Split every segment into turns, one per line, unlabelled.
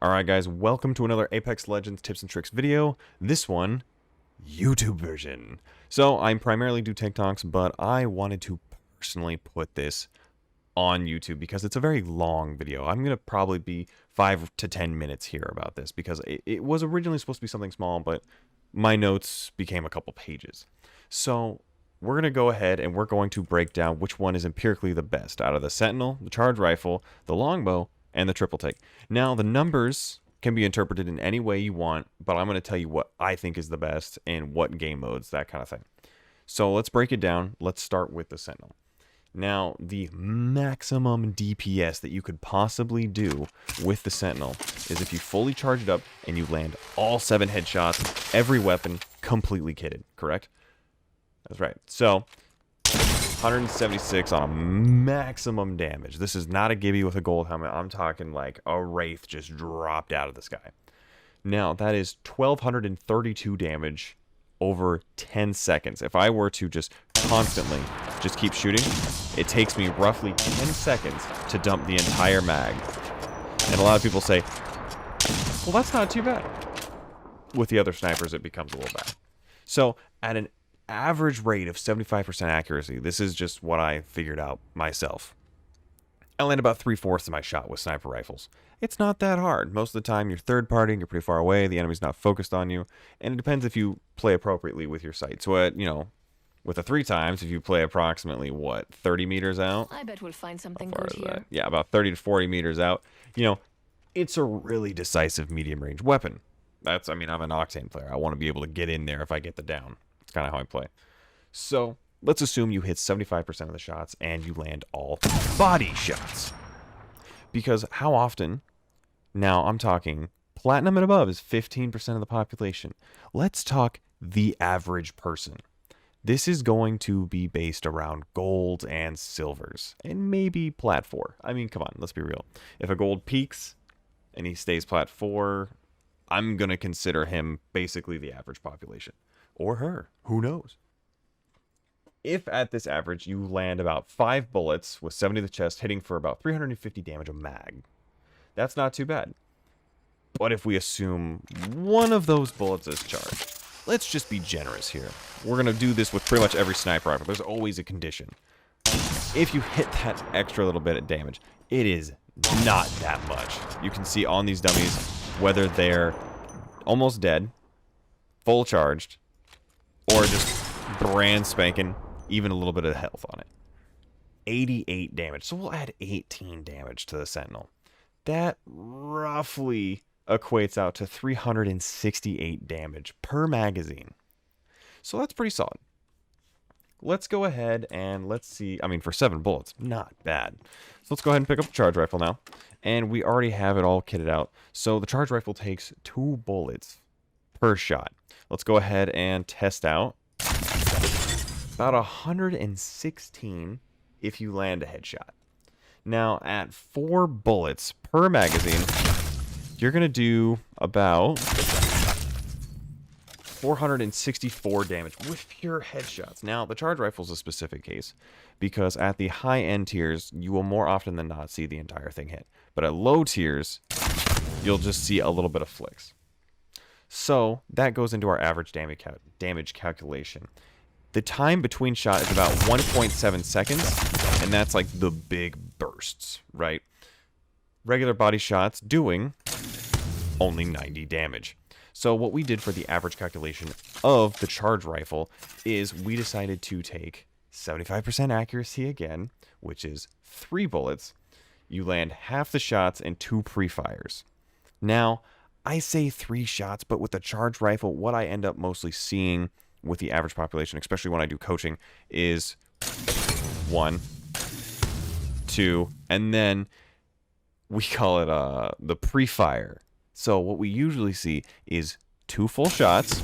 Alright guys, welcome to another Apex Legends tips and tricks video. This one, YouTube version. So I primarily do TikToks, but I wanted to personally put this on YouTube because it's a very long video. I'm going to probably be 5 to 10 minutes here about this because it was originally supposed to be something small, but my notes became a couple pages. So we're going to go ahead and we're going to break down which one is empirically the best out of the Sentinel, the charge rifle, the longbow, and the triple take. Now, the numbers can be interpreted in any way you want, but I'm going to tell you what I think is the best and what game modes, that kind of thing. So let's break it down. Let's start with the Sentinel. Now, the maximum DPS that you could possibly do with the Sentinel is if you fully charge it up and you land all 7 headshots, every weapon completely kitted, correct? That's right. So 176 on a maximum damage. This is not a Gibby with a gold helmet. I'm talking like a Wraith just dropped out of the sky. Now, that is 1,232 damage over 10 seconds. If I were to just constantly just keep shooting, it takes me roughly 10 seconds to dump the entire mag. And a lot of people say, well, that's not too bad. With the other snipers, it becomes a little bad. So, at an average rate of 75% accuracy, this is just what I figured out myself. I land about 3/4 of my shot with sniper rifles. It's not that hard. Most of the time, you're third party and you're pretty far away. The enemy's not focused on you. And it depends if you play appropriately with your sight. So, with the 3 times, if you play approximately, 30 meters out?
I bet we'll find something good here.
Yeah, about 30 to 40 meters out. It's a really decisive medium range weapon. I'm an Octane player. I want to be able to get in there if I get the down. It's kind of how I play. So, let's assume you hit 75% of the shots and you land all body shots. Because how often, now I'm talking platinum and above is 15% of the population. Let's talk the average person. This is going to be based around golds and silvers, and maybe plat 4. I mean, come on, let's be real. If a gold peaks and he stays plat 4, I'm going to consider him basically the average population. Or her, who knows? If at this average you land about 5 bullets with 70 to the chest, hitting for about 350 damage a mag, that's not too bad. But if we assume one of those bullets is charged, let's just be generous here. We're going to do this with pretty much every sniper rifle. There's always a condition. If you hit that extra little bit of damage, it is not that much. You can see on these dummies whether they're almost dead, full charged, or just brand spanking, even a little bit of health on it. 88 damage. So we'll add 18 damage to the Sentinel. That roughly equates out to 368 damage per magazine. So that's pretty solid. Let's go ahead and let's see. For 7 bullets, not bad. So let's go ahead and pick up the charge rifle now. And we already have it all kitted out. So the charge rifle takes 2 bullets per shot. Let's go ahead and test out. About 116 if you land a headshot. Now, at 4 bullets per magazine, you're going to do about 464 damage with pure headshots. Now, the charge rifle is a specific case because at the high-end tiers, you will more often than not see the entire thing hit. But at low tiers, you'll just see a little bit of flicks. So, that goes into our average damage calculation. The time between shot is about 1.7 seconds, and that's like the big bursts, right? Regular body shots doing only 90 damage. So what we did for the average calculation of the charge rifle is we decided to take 75% accuracy again, which is 3 bullets. You land half the shots and 2 pre-fires. Now, I say 3 shots, but with the charge rifle, what I end up mostly seeing with the average population, especially when I do coaching, is 1, 2, and then we call it the pre-fire. So what we usually see is 2 full shots,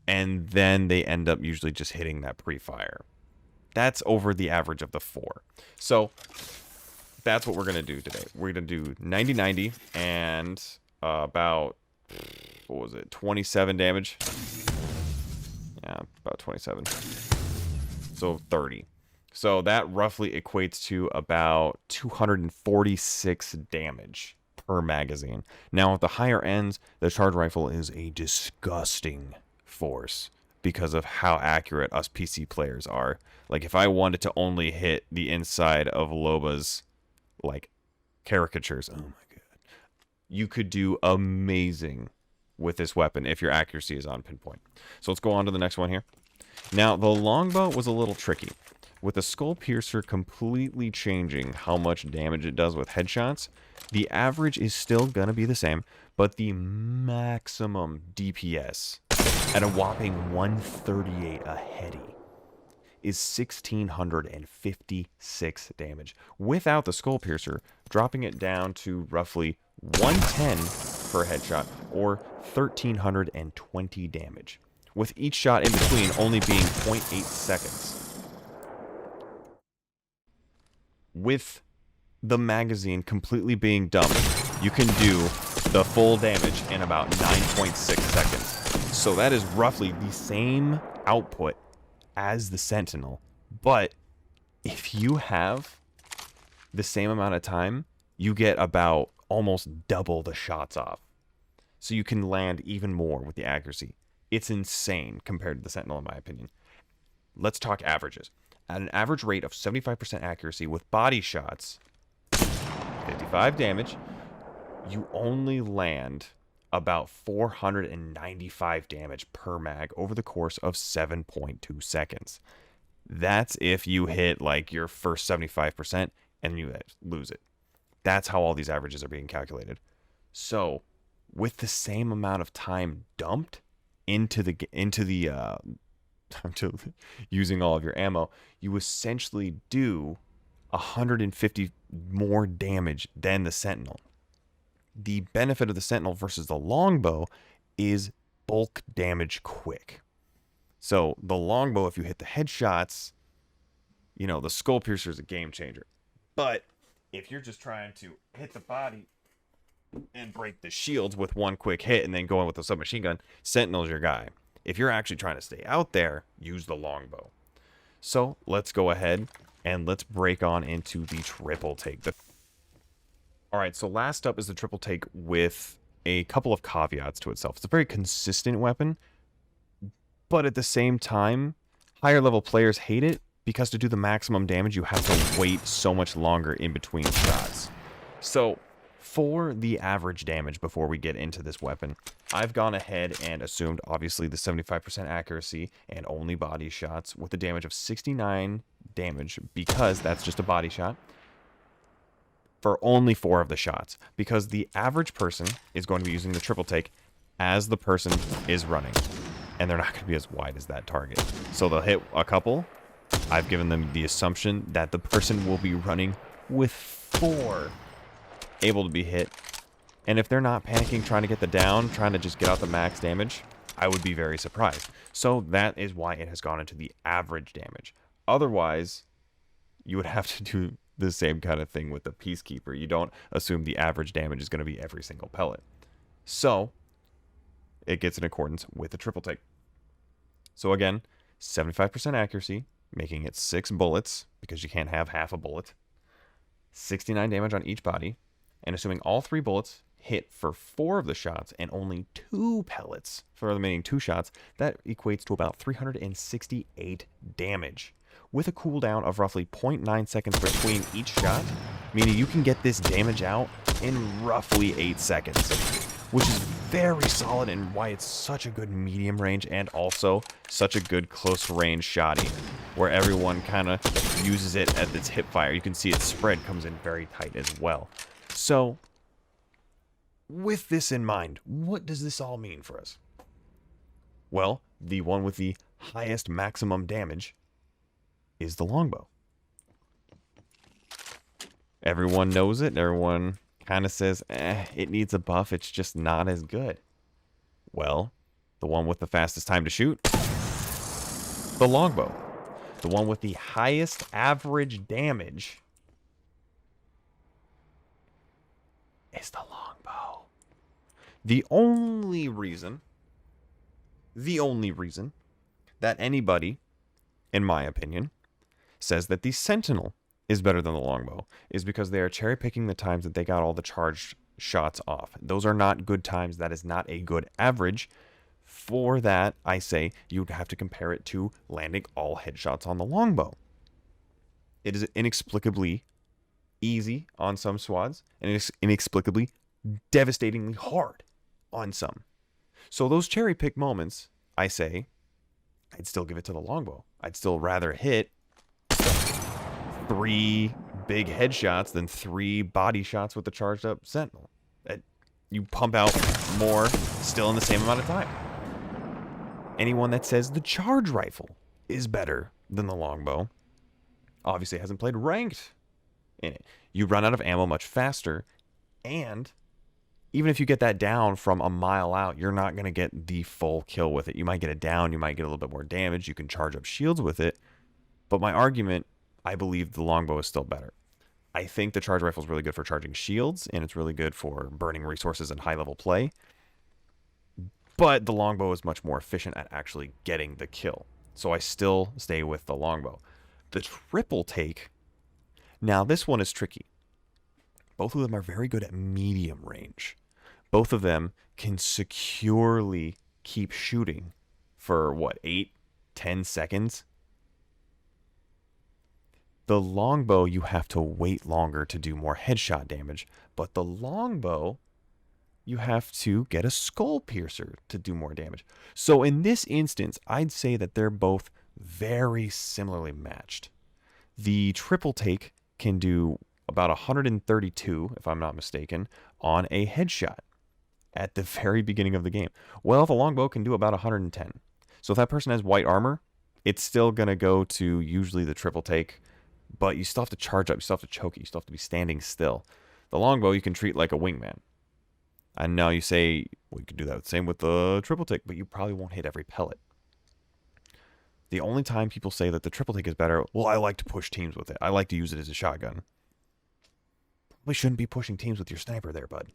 and then they end up usually just hitting that pre-fire. That's over the average of the 4. So that's what we're going to do today. We're going to do 90-90 and about, 27 damage? Yeah, about 27. So 30. So that roughly equates to about 246 damage per magazine. Now, at the higher ends, the charge rifle is a disgusting force because of how accurate us PC players are. Like, if I wanted to only hit the inside of Loba's, like, caricatures, oh my god, you could do amazing with this weapon if your accuracy is on pinpoint. So let's go on to the next one here. Now, the longbow was a little tricky. With the Skull Piercer completely changing how much damage it does with headshots, the average is still going to be the same, but the maximum DPS at a whopping 138 a heady is 1,656 damage. Without the Skull Piercer, dropping it down to roughly 110 per headshot, or 1,320 damage, with each shot in between only being 0.8 seconds. With the magazine completely being dumped, you can do the full damage in about 9.6 seconds. So that is roughly the same output as the Sentinel, but if you have the same amount of time, you get about almost double the shots off. So you can land even more with the accuracy. It's insane compared to the Sentinel, in my opinion. Let's talk averages. At an average rate of 75% accuracy with body shots, 55 damage, you only land about 495 damage per mag over the course of 7.2 seconds. That's if you hit like your first 75% and you lose it. That's how all these averages are being calculated. So, with the same amount of time dumped into using all of your ammo, you essentially do 150 more damage than the Sentinel. The benefit of the Sentinel versus the longbow is bulk damage quick. So the longbow, if you hit the headshots, the Skull Piercer is a game changer. But if you're just trying to hit the body and break the shields with one quick hit and then go in with a submachine gun, Sentinel's your guy. If you're actually trying to stay out there, use the longbow. So let's go ahead and let's break on into the triple take. All right, so last up is the triple take with a couple of caveats to itself. It's a very consistent weapon, but at the same time, higher level players hate it because to do the maximum damage, you have to wait so much longer in between shots. So for the average damage before we get into this weapon, I've gone ahead and assumed obviously the 75% accuracy and only body shots with a damage of 69 damage because that's just a body shot for only 4 of the shots, because the average person is going to be using the triple take as the person is running, and they're not going to be as wide as that target. So they'll hit a couple. I've given them the assumption that the person will be running with 4 able to be hit. And if they're not panicking, trying to get the down, trying to just get out the max damage, I would be very surprised. So that is why it has gone into the average damage. Otherwise, you would have to do the same kind of thing with the Peacekeeper. You don't assume the average damage is going to be every single pellet. So it gets in accordance with the triple take. So again, 75% accuracy, making it 6 bullets, because you can't have half a bullet. 69 damage on each body, and assuming all 3 bullets hit for 4 of the shots and only 2 pellets for the remaining 2 shots, that equates to about 368 damage, with a cooldown of roughly 0.9 seconds between each shot, meaning you can get this damage out in roughly 8 seconds, which is very solid and why it's such a good medium range and also such a good close range shotty, where everyone kind of uses it at its hip fire. You can see its spread comes in very tight as well. So, with this in mind, what does this all mean for us? Well, the one with the highest maximum damage is the longbow. Everyone knows it. Everyone kind of says, it needs a buff. It's just not as good. Well, the one with the fastest time to shoot, the longbow. The one with the highest average damage is the longbow. The only reason that anybody, in my opinion, says that the Sentinel is better than the longbow is because they are cherry picking the times that they got all the charged shots off. Those are not good times. That is not a good average. For that, I say you'd have to compare it to landing all headshots on the longbow. It is inexplicably easy on some squads, and it is inexplicably devastatingly hard on some. So those cherry pick moments, I say, I'd still give it to the longbow. I'd still rather hit 3 big headshots than 3 body shots with the charged up Sentinel. You pump out more still in the same amount of time. Anyone that says the charge rifle is better than the longbow obviously hasn't played ranked in it. You run out of ammo much faster, and even if you get that down from a mile out, you're not going to get the full kill with it. You might get it down, you might get a little bit more damage, you can charge up shields with it, but my argument, I believe the longbow is still better. I think the charge rifle is really good for charging shields, and it's really good for burning resources in high-level play, but the longbow is much more efficient at actually getting the kill, so I still stay with the longbow. The triple take, now this one is tricky. Both of them are very good at medium range. Both of them can securely keep shooting for, 8-10 seconds? The longbow, you have to wait longer to do more headshot damage, but the longbow, you have to get a skull piercer to do more damage. So in this instance, I'd say that they're both very similarly matched. The triple take can do about 132, if I'm not mistaken, on a headshot at the very beginning of the game. Well, the longbow can do about 110. So if that person has white armor, it's still going to go to usually the triple take, but you still have to charge up, you still have to choke it, you still have to be standing still. The longbow you can treat like a wingman. And now you say, well, you can do that same with the triple take, but you probably won't hit every pellet. The only time people say that the triple take is better, well, I like to push teams with it. I like to use it as a shotgun. Probably shouldn't be pushing teams with your sniper there, bud.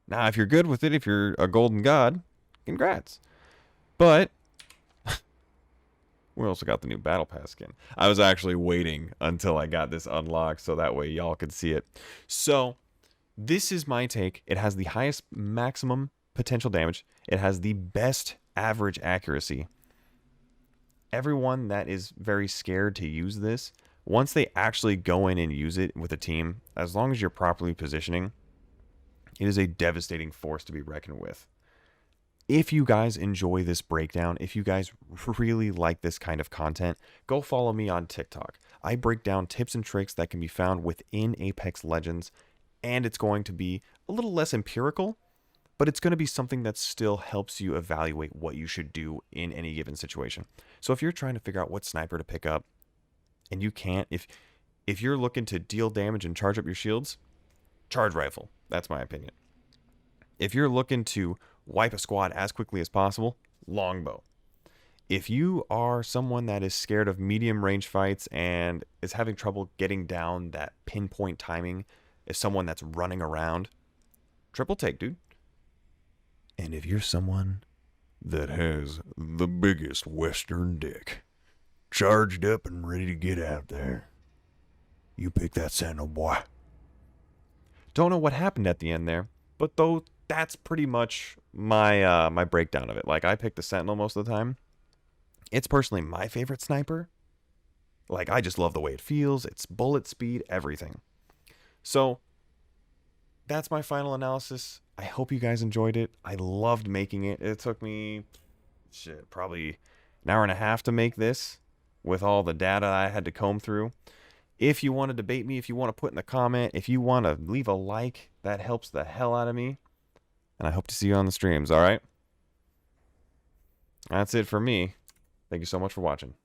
Now, if you're good with it, if you're a golden god, congrats. But we also got the new battle pass skin. I was actually waiting until I got this unlocked so that way y'all could see it. So this is my take. It has the highest maximum potential damage. It has the best average accuracy. Everyone that is very scared to use this, once they actually go in and use it with a team, as long as you're properly positioning, it is a devastating force to be reckoned with. If you guys enjoy this breakdown, if you guys really like this kind of content, go follow me on TikTok. I break down tips and tricks that can be found within Apex Legends, and it's going to be a little less empirical, but it's going to be something that still helps you evaluate what you should do in any given situation. So if you're trying to figure out what sniper to pick up, and you can't, if you're looking to deal damage and charge up your shields, charge rifle. That's my opinion. If you're looking to wipe a squad as quickly as possible, longbow. If you are someone that is scared of medium range fights and is having trouble getting down that pinpoint timing, as someone that's running around, triple take, dude. And if you're someone that has the biggest western dick, charged up and ready to get out there, you pick that Sentinel, boy. Don't know what happened at the end there, but though that's pretty much my my breakdown of it. Like, I pick the Sentinel most of the time. It's personally my favorite sniper. Like, I just love the way it feels, its bullet speed, everything. So that's my final analysis. I hope you guys enjoyed it. I loved making it. It took me probably an hour and a half to make this with all the data I had to comb through. If you want to debate me, if you want to put in the comment, if you want to leave a like, that helps the hell out of me. And I hope to see you on the streams, all right? That's it for me. Thank you so much for watching.